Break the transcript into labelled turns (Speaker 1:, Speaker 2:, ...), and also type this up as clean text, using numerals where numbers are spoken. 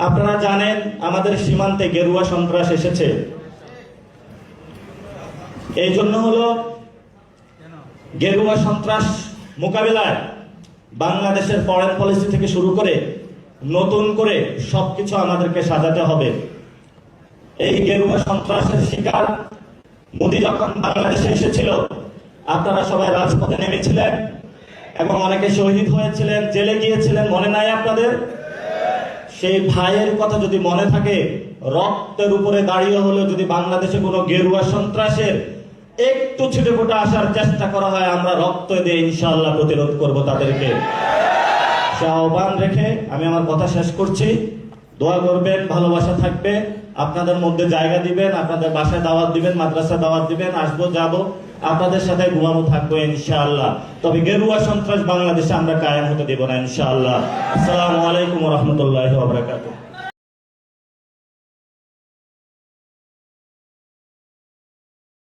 Speaker 1: আপনারা জানেন আমাদের সীমান্তে গেরুয়া সন্ত্রাস এসেছে। এই জন্য হলো গেরুয়া সন্ত্রাস মোকাবিলায় বাংলাদেশের ফরেন পলিসি থেকে শুরু করে নতুন করে সবকিছু আমাদেরকে সাজাতে হবে। এই গেরুয়া সন্ত্রাসের শিকার মোদি যখন বাংলাদেশে এসেছিল, আপনারা সবাই রাজপথে নেমেছিলেন এবং অনেকে শহীদ হয়েছিলেন, জেলে গিয়েছিলেন, মনে নাই আপনাদের? সেই ভাইয়ের কথা যদি মনে থাকে, রক্তের উপরে দাঁড়িয়ে হলেও যদি বাংলাদেশে কোনো গেরুয়া সন্ত্রাসের একটু ছিটে ফোটা আসার চেষ্টা করা হয়, আমরা রক্ত দিয়ে ইনশাআল্লাহ প্রতিরোধ করব তাদেরকে। সে আহ্বান রেখে আমি আমার কথা শেষ করছি। দোয়া করবেন, ভালোবাসা থাকবে, আপনাদের মধ্যে জায়গা দিবেন, আপনাদের বাসায় দাওয়াত দিবেন, মাদ্রাসায় দাওয়াত দিবেন, আসবো যাব, আপনাদের সাথে ঘুমাবো, থাকবো ইনশাআল্লাহ। তবে গেরুয়া সন্ত্রাস বাংলাদেশে আমরা কায়েম হতে দেব না ইনশাআল্লাহ। আসসালামু আলাইকুম ওয়া রাহমাতুল্লাহি ওয়া বারাকাতুহু।